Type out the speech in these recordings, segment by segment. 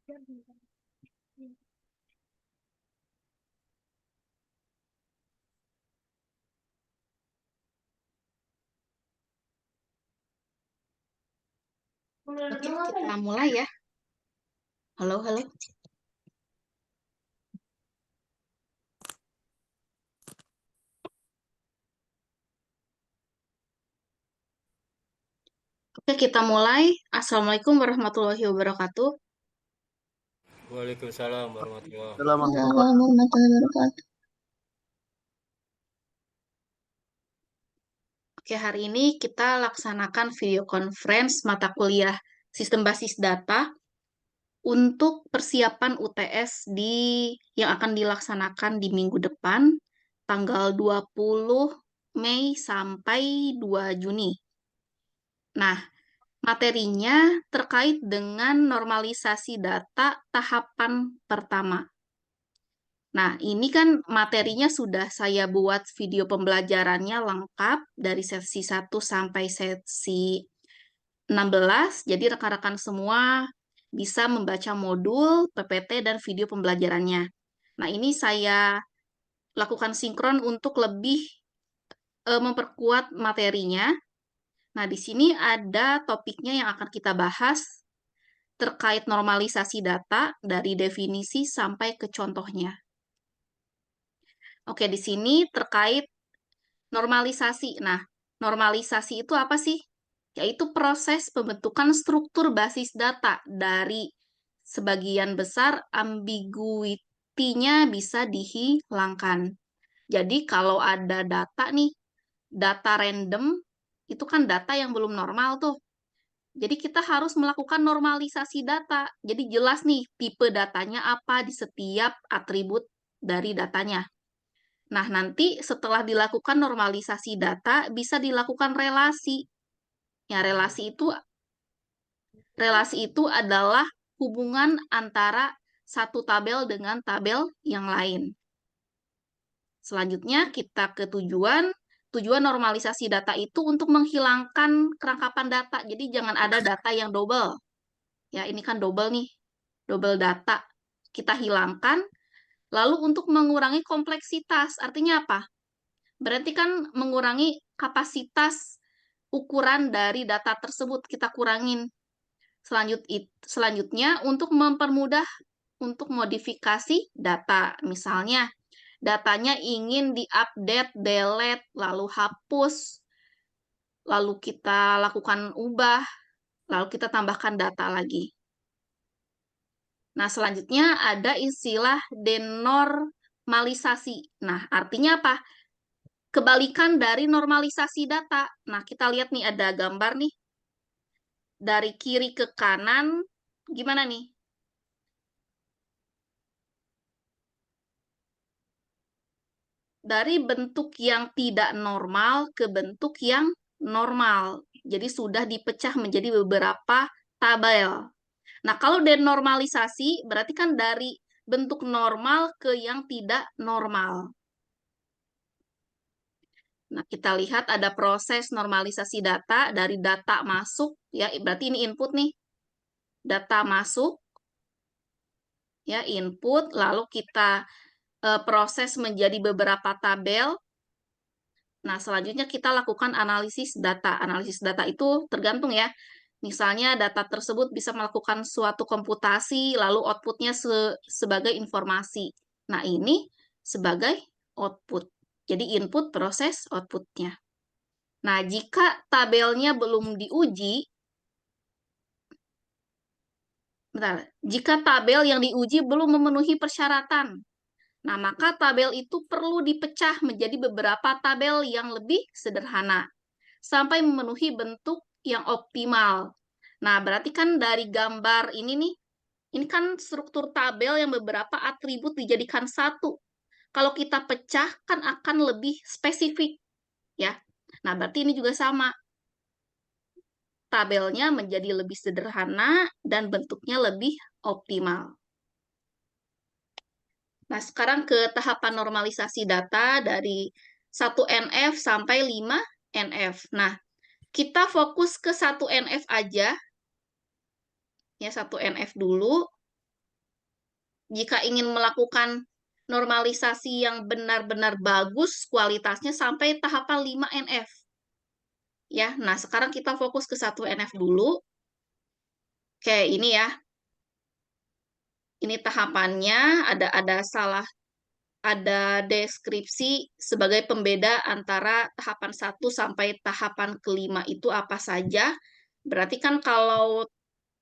Oke, kita mulai ya. Halo, halo. Oke, kita mulai. Assalamualaikum warahmatullahi wabarakatuh. Waalaikumsalam warahmatullahi Waalaikumsalam warahmatullahi wabarakatuh. Oke, hari ini kita laksanakan video conference mata kuliah Sistem Basis Data untuk persiapan UTS yang akan dilaksanakan di minggu depan, tanggal 20 Mei sampai 2 Juni. Nah, materinya terkait dengan normalisasi data tahapan pertama. Nah, ini kan materinya sudah saya buat video pembelajarannya lengkap dari sesi 1 sampai sesi 16. Jadi rekan-rekan semua bisa membaca modul, PPT, dan video pembelajarannya. Nah, ini saya lakukan sinkron untuk lebih memperkuat materinya. Nah, di sini ada topiknya yang akan kita bahas terkait normalisasi data dari definisi sampai ke contohnya. Oke, di sini terkait normalisasi. Nah, normalisasi itu apa sih? Yaitu proses pembentukan struktur basis data dari sebagian besar ambiguity-nya bisa dihilangkan. Jadi kalau ada data nih, data random, itu kan data yang belum normal tuh. Jadi kita harus melakukan normalisasi data. Jadi jelas nih tipe datanya apa di setiap atribut dari datanya. Nah, nanti setelah dilakukan normalisasi data, bisa dilakukan relasi. Ya, relasi itu adalah hubungan antara satu tabel dengan tabel yang lain. Selanjutnya, kita ke tujuan. Tujuan normalisasi data itu untuk menghilangkan kerangkapan data. Jadi, jangan ada data yang double. Ya, ini kan double nih. Double data. Kita hilangkan. Lalu untuk mengurangi kompleksitas. Artinya apa? Berarti kan mengurangi kapasitas ukuran dari data tersebut, kita kurangin. Selanjutnya, untuk mempermudah untuk modifikasi data. Misalnya, datanya ingin diupdate, delete, lalu hapus, lalu kita lakukan ubah, lalu kita tambahkan data lagi. Nah, selanjutnya ada istilah denormalisasi. Nah, artinya apa? Kebalikan dari normalisasi data. Nah, kita lihat nih ada gambar nih. Dari kiri ke kanan, gimana nih? Dari bentuk yang tidak normal ke bentuk yang normal. Jadi sudah dipecah menjadi beberapa tabel. Nah, kalau denormalisasi berarti kan dari bentuk normal ke yang tidak normal. Nah, kita lihat ada proses normalisasi data dari data masuk, ya berarti ini input nih. Data masuk, ya input, lalu kita proses menjadi beberapa tabel. Nah, selanjutnya kita lakukan analisis data. Analisis data itu tergantung ya. Misalnya data tersebut bisa melakukan suatu komputasi, lalu outputnya sebagai informasi. Nah, ini sebagai output. Jadi input, proses, outputnya. Nah, jika tabelnya belum diuji, jika tabel yang diuji belum memenuhi persyaratan, nah maka tabel itu perlu dipecah menjadi beberapa tabel yang lebih sederhana, sampai memenuhi bentuk yang optimal. Nah, berarti kan dari gambar ini kan struktur tabel yang beberapa atribut dijadikan satu. Kalau kita pecah, kan akan lebih spesifik, ya. Nah, berarti ini juga sama. Tabelnya menjadi lebih sederhana dan bentuknya lebih optimal. Nah, sekarang ke tahapan normalisasi data dari 1NF sampai 5NF. Nah, kita fokus ke 1NF aja. Ya, 1NF dulu. Jika ingin melakukan normalisasi yang benar-benar bagus kualitasnya sampai tahapan 5NF. Ya, nah sekarang kita fokus ke 1NF dulu. Oke, ini ya. Ini tahapannya, ada deskripsi sebagai pembeda antara tahapan 1 sampai tahapan kelima itu apa saja. Berarti kan kalau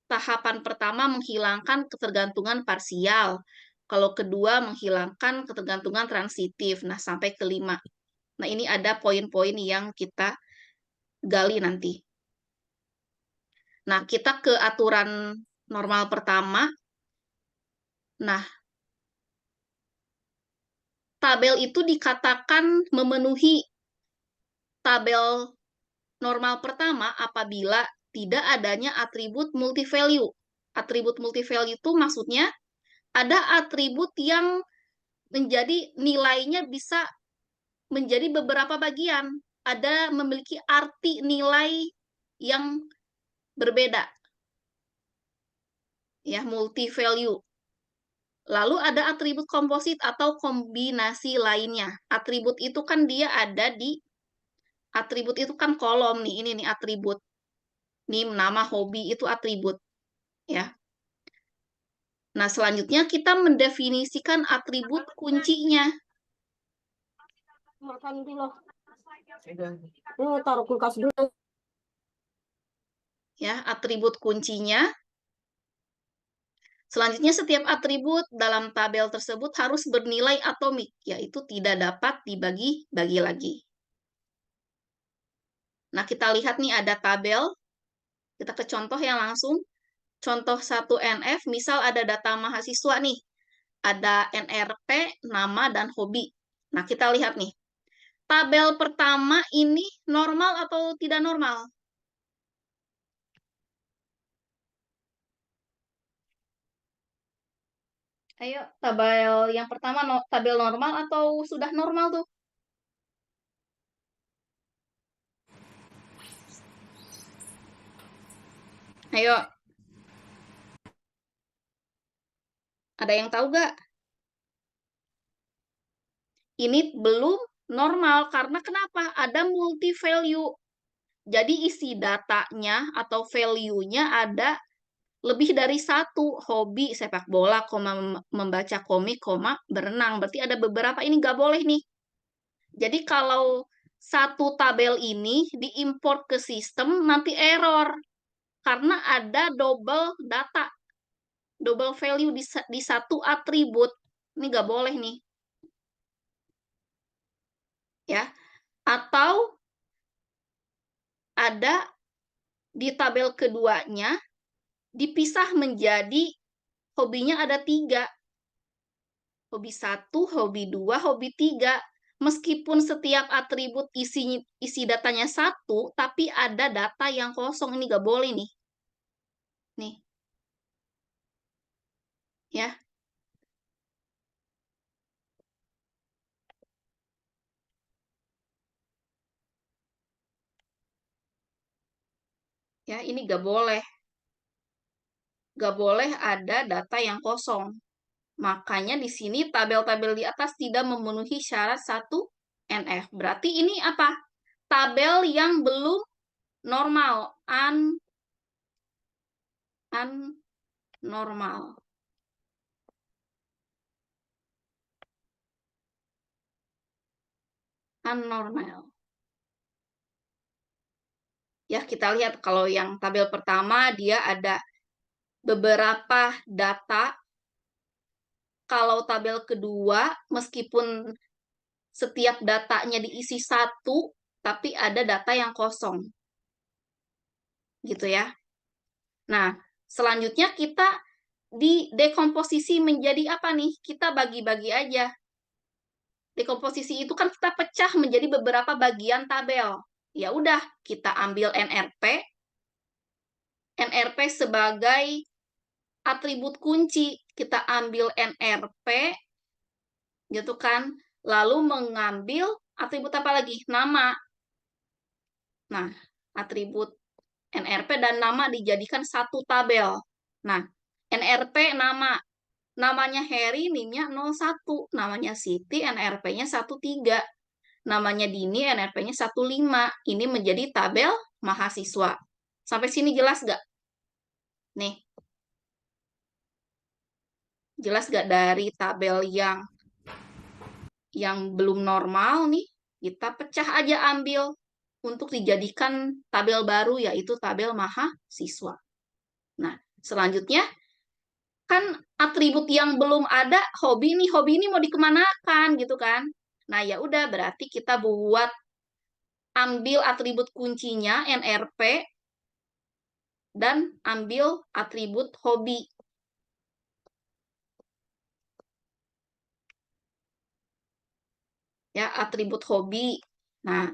tahapan pertama menghilangkan ketergantungan parsial, kalau kedua menghilangkan ketergantungan transitif. Nah, sampai kelima. Nah, ini ada poin-poin yang kita gali nanti. Nah, kita ke aturan normal pertama. Nah, tabel itu dikatakan memenuhi tabel normal pertama apabila tidak adanya atribut multivalue. Atribut multivalue itu maksudnya ada atribut yang menjadi nilainya bisa menjadi beberapa bagian. Ada memiliki arti nilai yang berbeda. Ya, multivalue. Lalu ada atribut komposit atau kombinasi lainnya. Atribut itu kan dia ada di atribut itu kan kolom nih. Ini nih atribut. Nih nama hobi itu atribut, ya. Nah, selanjutnya kita mendefinisikan atribut kuncinya. Makan dulu. Ini taruh kulkas dulu. Ya, atribut kuncinya. Selanjutnya, setiap atribut dalam tabel tersebut harus bernilai atomik, yaitu tidak dapat dibagi-bagi lagi. Nah, kita lihat nih ada tabel. Kita ke contoh yang langsung. Contoh 1NF, misal ada data mahasiswa nih. Ada NRP, nama, dan hobi. Nah, kita lihat nih. Tabel pertama ini normal atau tidak normal? Ayo, tabel yang pertama tabel normal atau sudah normal tuh? Ayo, ada yang tahu gak? Ini belum normal karena kenapa? Ada multi value. Jadi isi datanya atau value-nya ada lebih dari satu. Hobi sepak bola, membaca komik, berenang. Berarti ada beberapa, ini nggak boleh nih. Jadi kalau satu tabel ini diimport ke sistem, nanti error. Karena ada double data, double value di satu atribut. Ini nggak boleh nih. Ya. Atau ada di tabel keduanya, dipisah menjadi hobinya ada 3. Hobi 1, hobi 2, hobi 3. Meskipun setiap atribut isi datanya 1, tapi ada data yang kosong. Ini nggak boleh nih. Nih. Ya. Ya, ini nggak boleh. Nggak boleh ada data yang kosong. Makanya di sini tabel-tabel di atas tidak memenuhi syarat 1NF. Berarti ini apa? Tabel yang belum normal, normal. Unnormal. Ya, kita lihat kalau yang tabel pertama dia ada beberapa data. Kalau tabel kedua, meskipun setiap datanya diisi 1, tapi ada data yang kosong. Gitu ya. Nah, selanjutnya kita di dekomposisi menjadi apa nih? Kita bagi-bagi aja. Dekomposisi itu kan kita pecah menjadi beberapa bagian tabel. Ya udah, kita ambil NRP. NRP sebagai atribut kunci. Kita ambil NRP, gitu kan. Lalu mengambil atribut apa lagi? Nama. Nah, atribut NRP dan nama dijadikan satu tabel. Nah, NRP nama. Namanya Heri, NIM-nya 01. Namanya Siti, NRP-nya 13. Namanya Dini, NRP-nya 15. Ini menjadi tabel mahasiswa. Sampai sini jelas nggak? Nih, jelas nggak dari tabel yang belum normal nih, kita pecah aja ambil untuk dijadikan tabel baru, yaitu tabel mahasiswa. Nah, selanjutnya, kan atribut yang belum ada, hobi ini mau dikemanakan gitu kan. Nah, ya udah, berarti kita ambil atribut kuncinya, NRP, dan ambil atribut hobi. Ya, atribut hobi. Nah,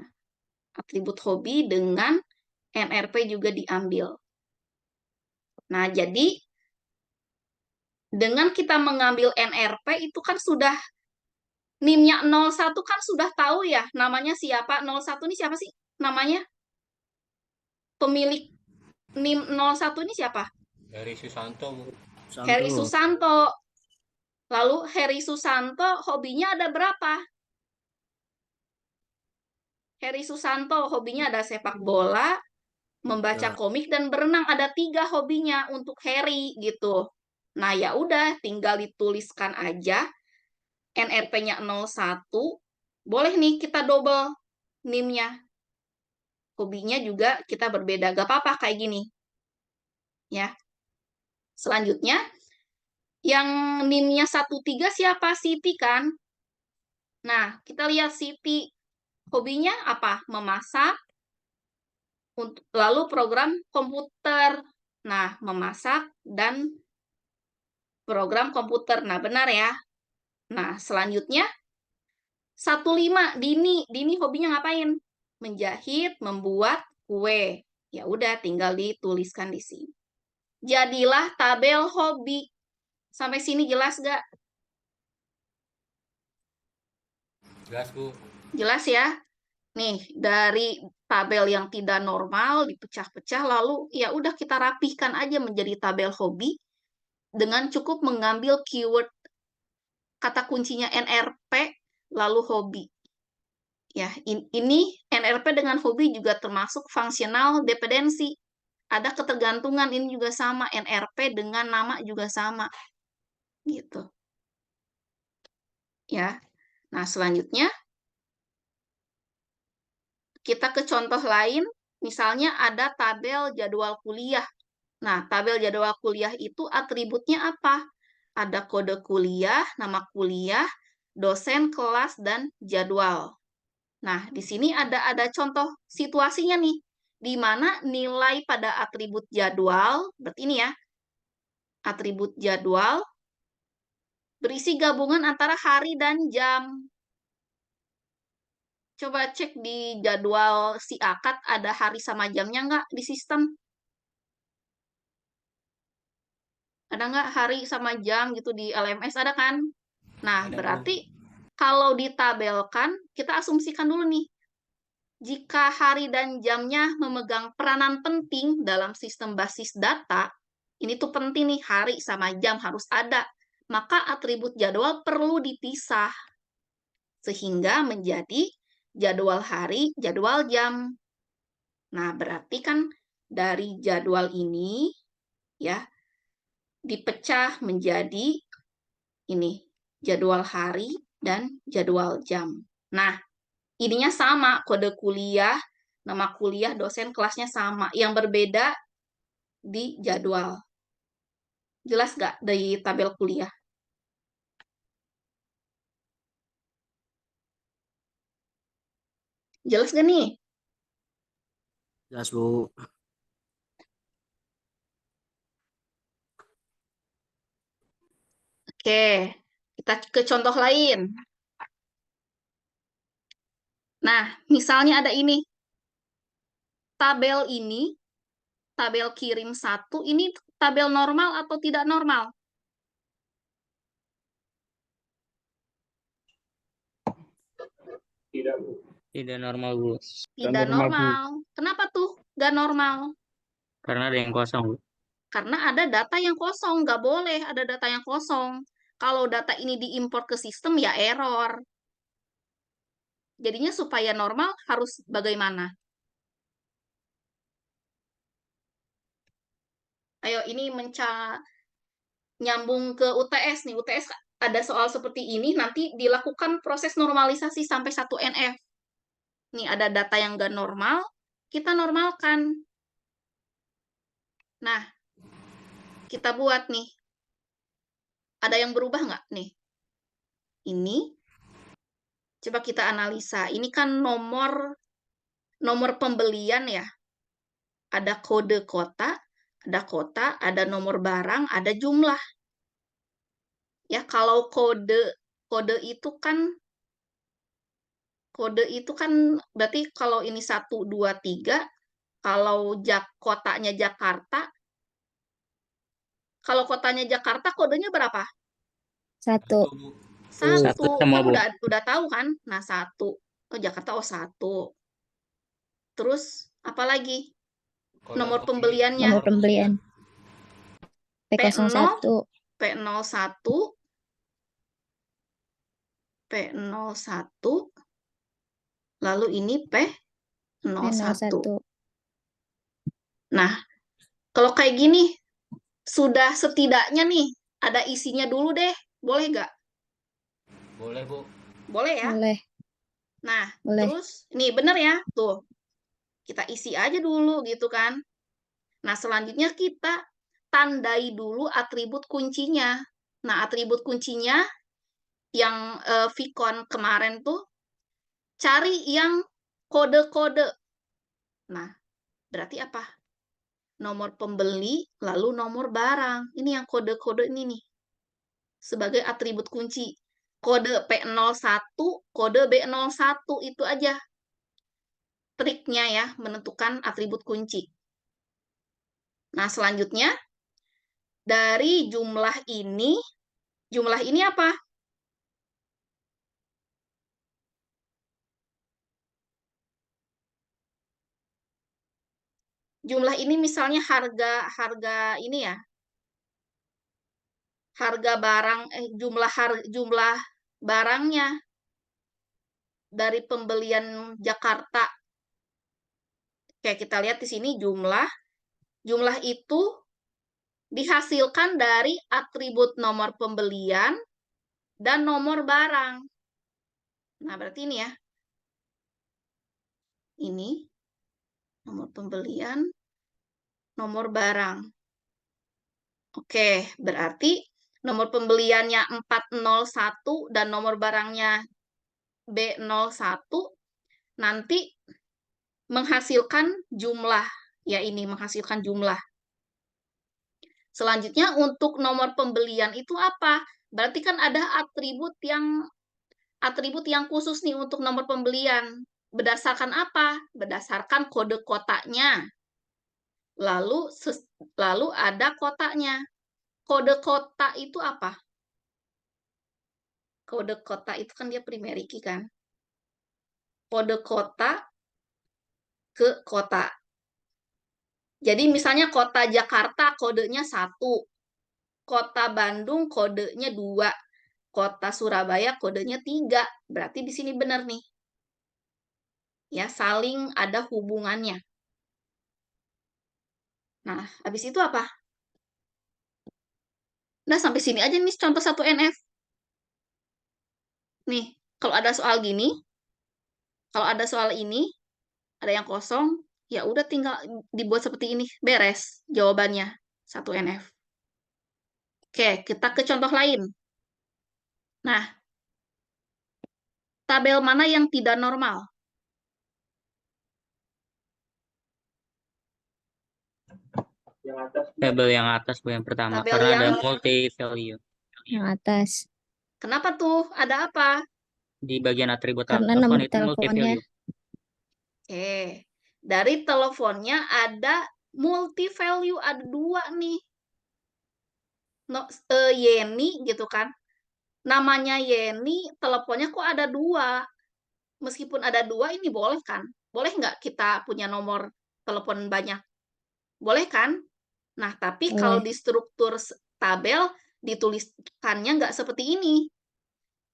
atribut hobi dengan NRP juga diambil. Nah, jadi dengan kita mengambil NRP itu kan sudah NIM-nya 01 kan sudah tahu ya namanya siapa. 01 ini siapa sih namanya? Pemilik NIM 01 ini siapa? Heri Susanto, Bu. Heri Susanto. Lalu Heri Susanto hobinya ada berapa? Heri Susanto hobinya ada sepak bola, membaca komik, dan berenang. Ada 3 hobinya untuk Heri gitu. Nah, ya udah, tinggal dituliskan aja NRP-nya 01. Boleh nih kita double NIM-nya. Hobinya juga kita berbeda. Gak apa-apa kayak gini. Ya. Selanjutnya, yang NIM-nya 13 siapa? Siti kan? Nah, kita lihat Siti. Hobinya apa? Memasak. Lalu program komputer. Nah, memasak dan program komputer. Nah, benar ya. Nah, selanjutnya 15 Dini. Dini hobinya ngapain? Menjahit, membuat kue. Ya udah, tinggal dituliskan di sini. Jadilah tabel hobi. Sampai sini jelas gak? Jelas, Bu. Jelas ya? Nih, dari tabel yang tidak normal dipecah-pecah, lalu ya udah kita rapihkan aja menjadi tabel hobi dengan cukup mengambil keyword kata kuncinya NRP lalu hobi. Ya, ini NRP dengan hobi juga termasuk fungsional dependensi. Ada ketergantungan, ini juga sama, NRP dengan nama juga sama. Gitu. Ya. Nah, selanjutnya kita ke contoh lain, misalnya ada tabel jadwal kuliah. Nah, tabel jadwal kuliah itu atributnya apa? Ada kode kuliah, nama kuliah, dosen, kelas, dan jadwal. Nah, di sini ada contoh situasinya nih, di mana nilai pada atribut jadwal, berarti ini ya, atribut jadwal berisi gabungan antara hari dan jam. Coba cek di jadwal si akad ada hari sama jamnya nggak di sistem? Ada nggak hari sama jam gitu di LMS, ada kan? Nah, Ada, Bu. berarti kalau ditabelkan, kita asumsikan dulu nih, jika hari dan jamnya memegang peranan penting dalam sistem basis data, ini tuh penting nih, hari sama jam harus ada, maka atribut jadwal perlu dipisah, sehingga menjadi jadwal hari, jadwal jam. Nah, berarti kan dari jadwal ini, ya, dipecah menjadi ini, jadwal hari dan jadwal jam. Nah, ininya sama, kode kuliah, nama kuliah, dosen, kelasnya sama. Yang berbeda di jadwal. Jelas nggak dari tabel kuliah? Jelas nggak nih? Jelas, Bu. Oke, kita ke contoh lain. Nah, misalnya ada ini. Tabel ini, tabel kirim 1, ini tabel normal atau tidak normal? Tidak normal, Bu. Tidak normal. Kenapa tuh nggak normal? Karena ada yang kosong, Bu. Karena ada data yang kosong. Nggak boleh ada data yang kosong. Kalau data ini diimport ke sistem ya error. Jadinya supaya normal harus bagaimana? Ayo ini nyambung ke UTS nih. UTS ada soal seperti ini, nanti dilakukan proses normalisasi sampai 1 NF. Nih ada data yang nggak normal, kita normalkan. Nah, kita buat nih. Ada yang berubah nggak nih? Ini, coba kita analisa. Ini kan nomor pembelian ya. Ada kode kota, ada nomor barang, ada jumlah. Ya, kalau kode itu kan berarti kalau ini 1, 2, 3, kalau kotanya Jakarta, kalau kotanya Jakarta kodenya berapa? 1. Bu. 1. Satu semua, Kan Bu. udah tahu kan? Nah, 1. Oh, Jakarta 1. Terus apa lagi? Kalau Nomor untuk pembeliannya. Nomor pembelian. P0, P01. P01, P01, lalu ini P01. P01. Nah, kalau kayak gini, sudah setidaknya nih, ada isinya dulu deh. Boleh nggak? Boleh, Bu. Boleh ya? Boleh. Nah, Boleh. terus, nih bener ya, tuh. Kita isi aja dulu gitu kan. Nah, selanjutnya kita tandai dulu atribut kuncinya. Nah, atribut kuncinya yang Vicon kemarin tuh, cari yang kode-kode. Nah, berarti apa? Nomor pembeli, lalu nomor barang. Ini yang kode-kode ini nih. Sebagai atribut kunci. Kode P01, kode B01, itu aja triknya ya, menentukan atribut kunci. Nah, selanjutnya, dari jumlah ini apa? Jumlah ini misalnya harga ini ya. Harga barang jumlah barangnya dari pembelian Jakarta. Oke, kita lihat di sini jumlah itu dihasilkan dari atribut nomor pembelian dan nomor barang. Nah, berarti ini ya. Ini nomor pembelian, nomor barang. Oke, berarti nomor pembeliannya 401 dan nomor barangnya B01 nanti menghasilkan jumlah. Ya, ini menghasilkan jumlah. Selanjutnya untuk nomor pembelian itu apa? Berarti kan ada atribut yang khusus nih untuk nomor pembelian. Berdasarkan apa? Berdasarkan kode kotaknya. Lalu ada kotaknya. Kode kotak itu apa? Kode kotak itu kan dia primary key kan? Kode kotak ke kota. Jadi misalnya kota Jakarta kodenya 1, kota Bandung kodenya 2, kota Surabaya kodenya 3. Berarti di sini benar nih. Ya, saling ada hubungannya. Nah, habis itu apa? Nah, sampai sini aja nih contoh 1 NF. Nih, kalau ada soal gini, kalau ada soal ini, ada yang kosong, ya udah tinggal dibuat seperti ini, beres jawabannya 1 NF. Oke, kita ke contoh lain. Nah, tabel mana yang tidak normal? Tabel yang atas, Bu, yang pertama. Tabel Karena ada yang- multi value. Yang atas. Kenapa tuh? Ada apa? Di bagian atribut Karena telepon nomor itu multi teleponnya. value. Oke, dari teleponnya ada multi value, ada 2 nih. Yeni gitu kan. Namanya Yeni, teleponnya kok ada 2. Meskipun ada 2, ini boleh kan? Boleh nggak kita punya nomor telepon banyak? Boleh kan? Nah, tapi kalau Boleh. di struktur tabel, dituliskannya nggak seperti ini.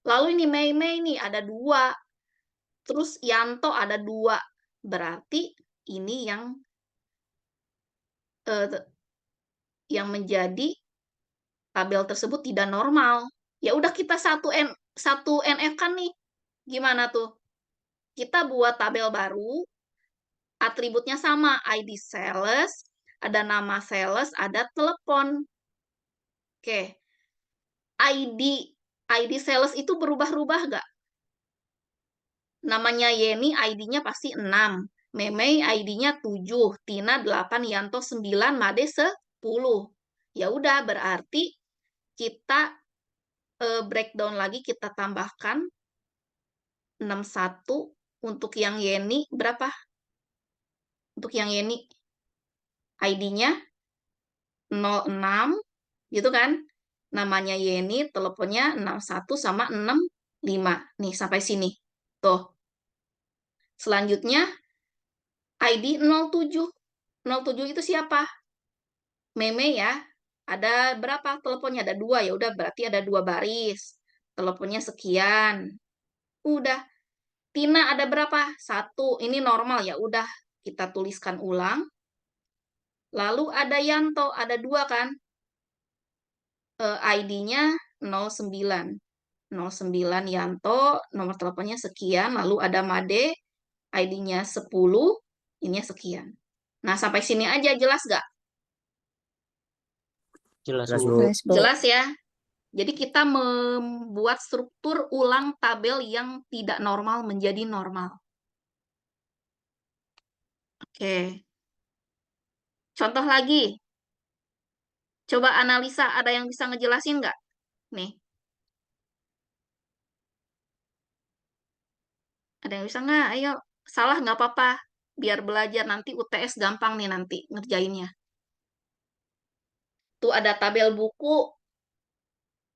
Lalu ini Mei nih ada 2. Terus Yanto ada 2. Berarti ini yang menjadi tabel tersebut tidak normal. Ya udah kita satu NF kan nih. Gimana tuh? Kita buat tabel baru, atributnya sama, ID sales, ada nama sales, ada telepon. Oke. ID sales itu berubah-ubah nggak? Namanya Yeni, ID-nya pasti 6. Memei ID-nya 7, Tina 8, Yanto 9, Made 10. Ya udah, berarti kita breakdown lagi, kita tambahkan 61 untuk yang Yeni berapa? Untuk yang Yeni ID-nya 06 gitu kan? Namanya Yeni, teleponnya 61 sama 65. Nih sampai sini. Tuh. Selanjutnya ID 07. 07 itu siapa? Meme ya. Ada berapa teleponnya? Ada 2 ya udah berarti ada 2 baris. Teleponnya sekian. Udah. Tina ada berapa? 1. Ini normal ya udah kita tuliskan ulang. Lalu ada Yanto, ada 2 kan? ID-nya 09. 09 Yanto, nomor teleponnya sekian, lalu ada Made, ID-nya 10, ini sekian. Nah, sampai sini aja jelas nggak? Jelas, Jelas, Bu. Bu. Jelas, Bu. Jelas ya? Jadi kita membuat struktur ulang tabel yang tidak normal menjadi normal. Oke. Contoh lagi. Coba analisa, ada yang bisa ngejelasin nggak? Nih. Ada yang bisa nggak? Ayo, salah nggak apa-apa. Biar belajar nanti UTS gampang nih nanti ngerjainnya. Tuh ada tabel buku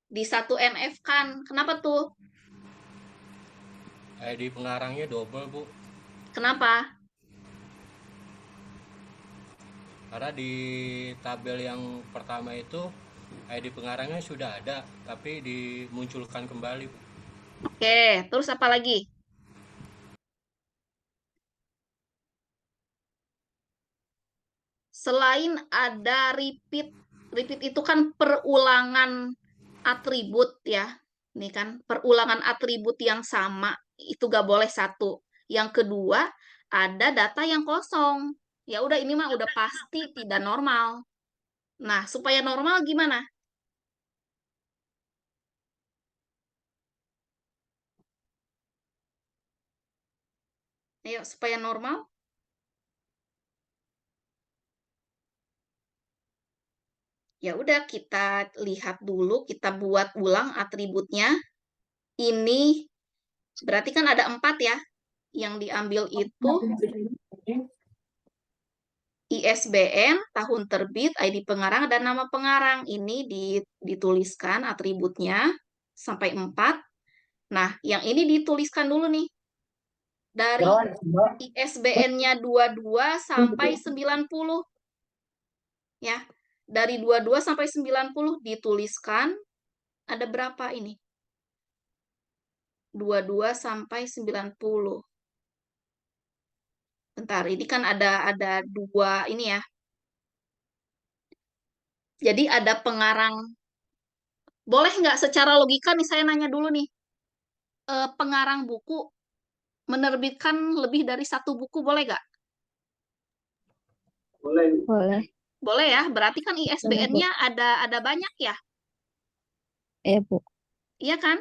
di 1 NF kan. Kenapa tuh? ID pengarangnya double, Bu. Kenapa? Karena di tabel yang pertama itu ID pengarangnya sudah ada, tapi dimunculkan kembali, Bu. Oke, terus apa lagi? Selain ada repeat itu kan perulangan atribut ya. Ini kan perulangan atribut yang sama, itu gak boleh 1. Yang kedua, ada data yang kosong. Ya udah ini mah udah pasti tidak normal. Nah, supaya normal gimana? Ayo, supaya normal. Ya udah kita lihat dulu, kita buat ulang atributnya. Ini berarti kan ada 4 ya. Yang diambil itu ISBN, tahun terbit, ID pengarang, dan nama pengarang. Ini dituliskan atributnya sampai 4. Nah, yang ini dituliskan dulu nih. Dari ISBN-nya 22 sampai 90. Ya, dari 22 sampai 90 dituliskan ada berapa ini? 22 sampai 90. Bentar, ini kan ada 2 ini ya. Jadi ada pengarang. Boleh nggak secara logika nih saya nanya dulu nih. Pengarang buku menerbitkan lebih dari 1 buku boleh nggak? Boleh. Boleh ya, berarti kan ISBN-nya ada banyak ya? Iya, Bu. Iya kan?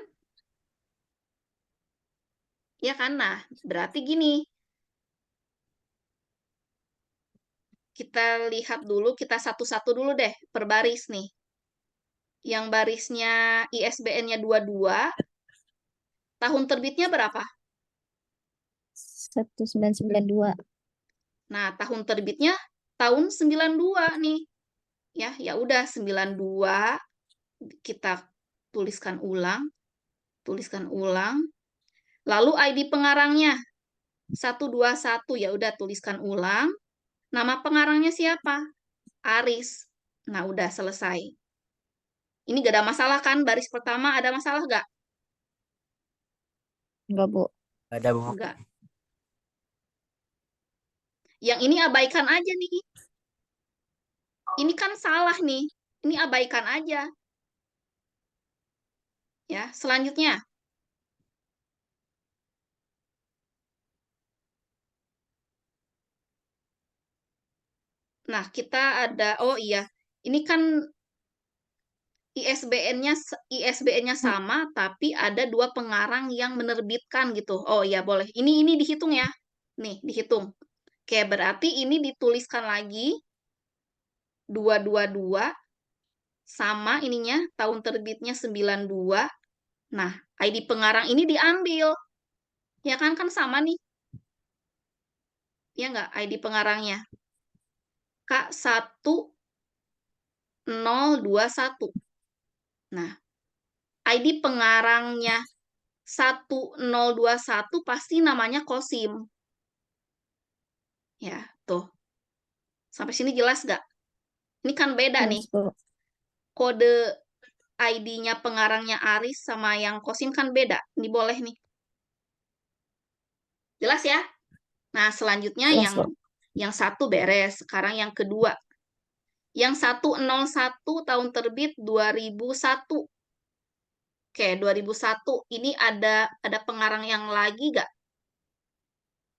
Iya kan? Nah, berarti gini. Kita lihat dulu, kita satu-satu dulu deh per baris nih. Yang barisnya ISBN-nya 22, tahun terbitnya berapa? 1992. Nah, tahun terbitnya tahun 92 nih. Ya udah 92 kita tuliskan ulang. Lalu ID pengarangnya 121 ya udah tuliskan ulang. Nama pengarangnya siapa? Aris. Nah, udah selesai. Ini gak ada masalah kan? Baris pertama ada masalah gak? Enggak, Bu. Ada, Bu. Enggak. Yang ini abaikan aja nih. Ini kan salah nih. Ini abaikan aja. Ya, selanjutnya. Nah, kita ada, oh iya, ini kan ISBN-nya sama, tapi ada dua pengarang yang menerbitkan gitu. Oh iya, boleh. Ini dihitung ya. Nih, dihitung. Oke, berarti ini dituliskan lagi 222 sama ininya tahun terbitnya 92. Nah, ID pengarang ini diambil. Ya kan sama nih. Ya nggak ID pengarangnya? K1021. Nah, ID pengarangnya 1021 pasti namanya Kosim. Ya, tuh. Sampai sini jelas nggak? Ini kan beda nih. Jelas, Bu. Kode ID-nya pengarangnya Aris sama yang Kosim kan beda. Ini boleh nih. Jelas ya? Nah, selanjutnya Jelas, Bu. yang satu beres. Sekarang yang kedua. Yang 101 tahun terbit 2001. Oke, 2001. Ini ada pengarang yang lagi nggak?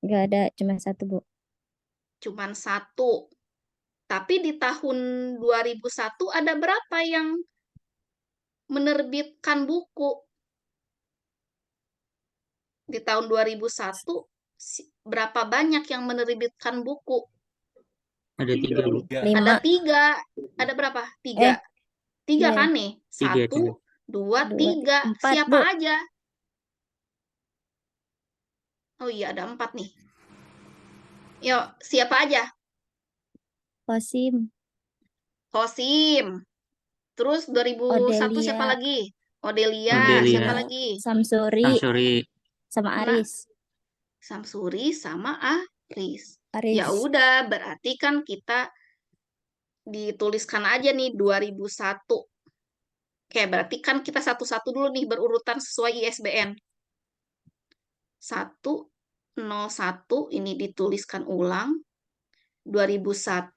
Enggak ada, cuma satu, Bu. Cuman satu. Tapi di tahun 2001 ada berapa yang menerbitkan buku? Di tahun 2001 berapa banyak yang menerbitkan buku? Ada 3, Bu. Ada 5. 3. Ada berapa? 3. 3 iya. kan nih? 3, 1, 2, 2, 3. 4, Siapa Bu. aja? Oh iya, ada 4 nih. Yuk, siapa aja? Kosim, Kosim. Terus 2001 siapa Odelia, lagi? Odelia. Odelia. Siapa lagi? Samsuri, Samsuri. sama Nah, Aris. Samsuri sama Aris. Aris. Ya udah, berarti kan kita dituliskan aja nih 2001. Oke, berarti kan kita satu-satu dulu nih berurutan sesuai ISBN. 101 ini dituliskan ulang. 2001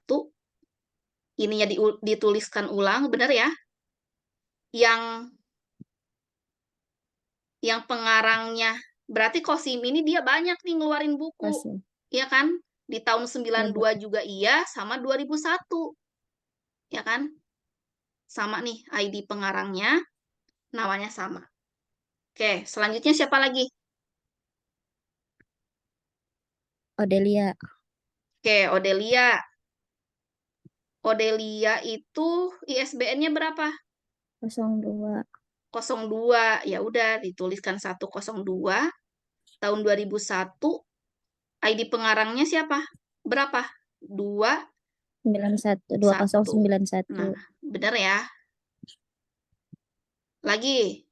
ininya dituliskan ulang, benar ya? Yang pengarangnya berarti Kosim ini dia banyak nih ngeluarin buku. Kosim. Iya kan? Di tahun 92 juga iya, sama 2001. Ya kan? Sama nih ID pengarangnya, namanya sama. Oke, selanjutnya siapa lagi? Odelia, Oke, Odelia. Odelia itu ISBN-nya berapa? 02. 02. Ya udah dituliskan 102 tahun 2001. ID pengarangnya siapa? Berapa? 91, 1. 2091. Nah, benar ya. Lagi.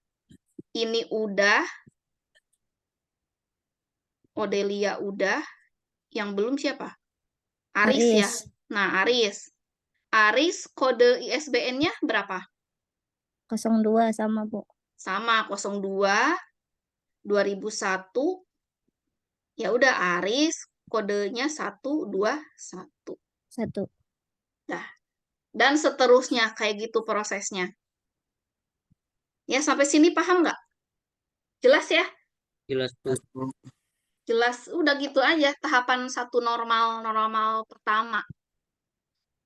Ini udah. Odelia udah. Yang belum siapa? Aris ya. Aris, Nah, Aris. Aris kode ISBN-nya berapa? 02 sama, Bu. Sama 02 2001. Ya udah Aris kodenya 121. 1. Dan seterusnya kayak gitu prosesnya. Ya, sampai sini paham nggak? Jelas ya? Jelas, Bu. Jelas, udah gitu aja tahapan satu normal pertama.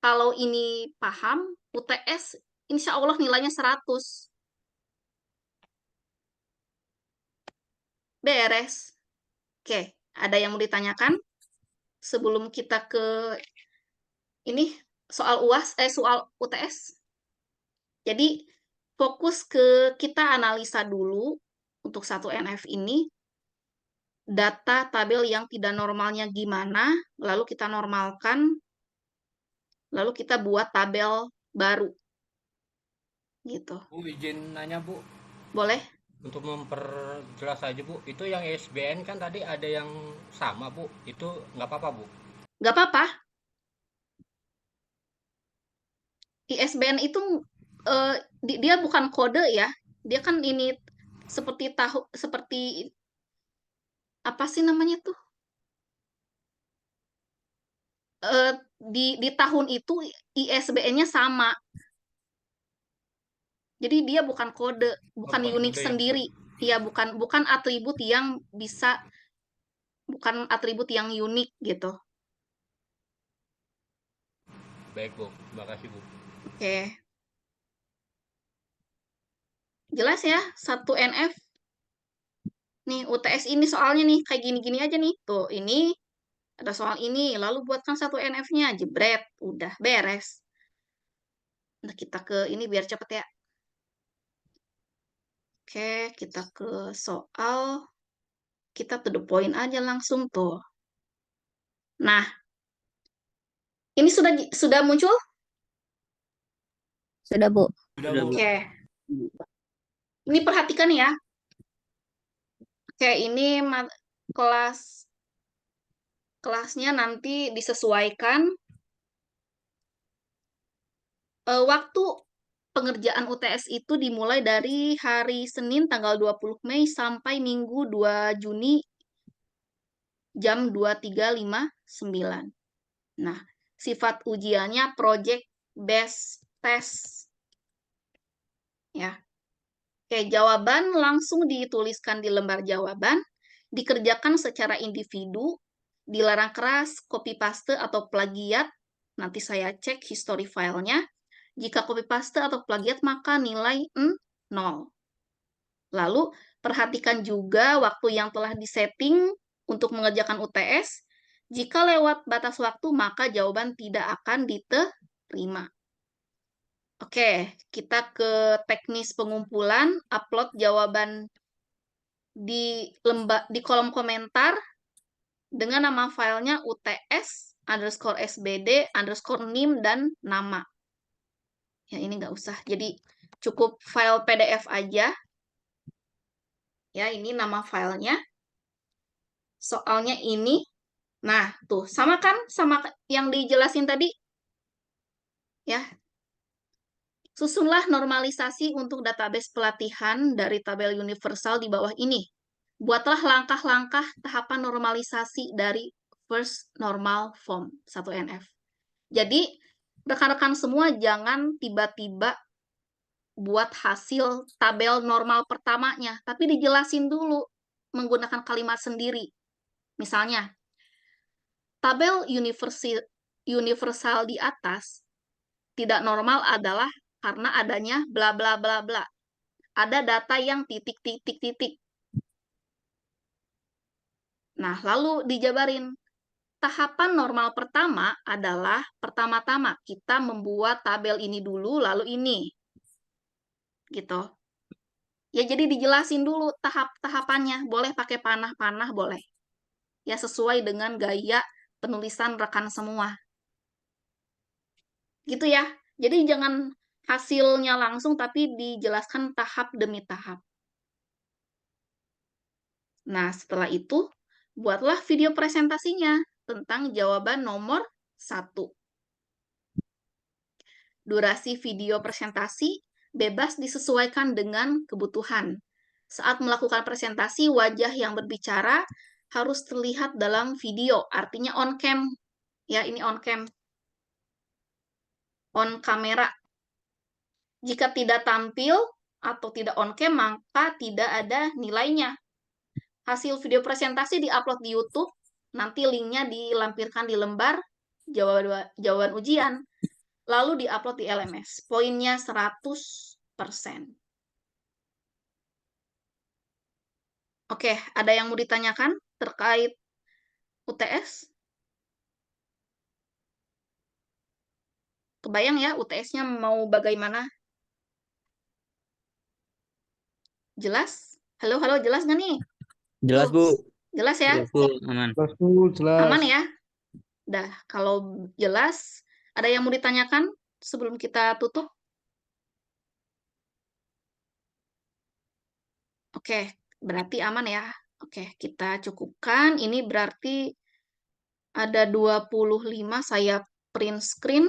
Kalau ini paham, UTS insya Allah nilainya 100. Beres. Oke, ada yang mau ditanyakan? Sebelum kita ke ini soal UAS, soal UTS. Jadi fokus ke kita analisa dulu untuk satu NF ini, data tabel yang tidak normalnya gimana, lalu kita normalkan, lalu kita buat tabel baru. Gitu. Bu, izin nanya, Bu. Boleh? Untuk memperjelas aja, Bu. Itu yang ISBN kan tadi ada yang sama, Bu. Itu nggak apa-apa, Bu? Nggak apa-apa. ISBN itu dia bukan kode ya. Dia kan ini seperti apa sih namanya tuh? Di tahun itu ISBN-nya sama. Jadi dia bukan kode, bukan bukan unik kode yang sendiri. Iya, bukan atribut yang bisa, bukan atribut yang unik gitu. baik Bu, terima kasih Bu. Oke. Jelas ya, 1NF. Nih, UTS ini soalnya nih, kayak gini-gini aja nih. Tuh, ini ada soal ini, lalu buatkan 1NF-nya, jebret, udah beres. Nah, kita ke ini biar cepet ya. Oke, kita ke soal. Kita to the point aja langsung tuh. Nah, ini sudah muncul? Sudah, Bu. Sudah Sudah, Bu. Bu. Oke. Ini perhatikan ya. Oke, ini kelasnya nanti disesuaikan waktu pengerjaan UTS itu dimulai dari hari Senin tanggal 20 Mei sampai Minggu 2 Juni jam 23.59. Nah, sifat ujiannya project based test. Ya. Oke, jawaban langsung dituliskan di lembar jawaban, dikerjakan secara individu, dilarang keras, copy paste atau plagiat. Nanti saya cek history filenya. Jika copy paste atau plagiat, maka nilai 0. Lalu, perhatikan juga waktu yang telah disetting untuk mengerjakan UTS. Jika lewat batas waktu, maka jawaban tidak akan diterima. Oke, kita ke teknis pengumpulan, upload jawaban di kolom komentar dengan nama filenya UTS_SBD_NIM dan nama. Ya, ini nggak usah. Jadi, cukup file PDF aja. Ya, ini nama filenya. Soalnya ini. Nah, tuh, sama kan? Sama yang dijelasin tadi? Ya, susunlah normalisasi untuk database pelatihan dari tabel universal di bawah ini. Buatlah langkah-langkah tahapan normalisasi dari first normal form 1NF. Jadi, rekan-rekan semua jangan tiba-tiba buat hasil tabel normal pertamanya, tapi dijelasin dulu menggunakan kalimat sendiri. Misalnya, tabel universal di atas tidak normal adalah karena adanya bla bla bla bla. Ada data yang titik. Nah, lalu dijabarin. Tahapan normal pertama adalah pertama-tama kita membuat tabel ini dulu, lalu ini. Gitu. Ya, jadi dijelasin dulu tahap-tahapannya. Boleh pakai panah-panah, boleh. Ya, sesuai dengan gaya penulisan rekan semua. Gitu ya. Jadi jangan hasilnya langsung, tapi dijelaskan tahap demi tahap. Nah, setelah itu, buatlah video presentasinya tentang jawaban nomor 1. Durasi video presentasi bebas disesuaikan dengan kebutuhan. Saat melakukan presentasi, wajah yang berbicara harus terlihat dalam video, artinya on cam. Ya, ini on cam. On kamera. Jika tidak tampil atau tidak on cam, maka tidak ada nilainya. Hasil video presentasi diupload di YouTube, nanti linknya dilampirkan di lembar jawaban ujian, lalu diupload di LMS. Poinnya 100%. Oke, ada yang mau ditanyakan terkait UTS? Kebayang ya UTS-nya mau bagaimana? Jelas? Halo, jelas nggak nih? Jelas, Bu. Jelas ya? Jelas, Bu. Aman. Jelas, Bu, jelas. Aman ya? Dah, kalau jelas, ada yang mau ditanyakan sebelum kita tutup? Oke, berarti aman ya. Oke, kita cukupkan. Ini berarti ada 25, saya print screen.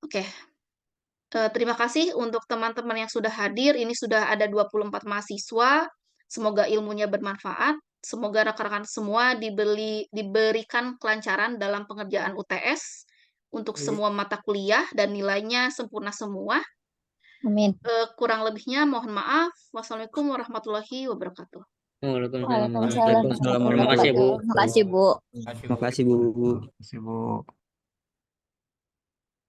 Oke, Terima kasih untuk teman-teman yang sudah hadir. Ini sudah ada 24 mahasiswa. Semoga ilmunya bermanfaat. Semoga rekan-rekan semua diberikan kelancaran dalam pengerjaan UTS untuk semua mata kuliah dan nilainya sempurna semua. Amin. Kurang lebihnya mohon maaf. Wassalamualaikum warahmatullahi wabarakatuh. Waalaikumsalam Waalaikumsalam warahmatullahi warahmatullahi wabarakatuh. wabarakatuh. Makasih, Bu. Terima kasih, Bu. Makasih Bu. Terima kasih, Bu.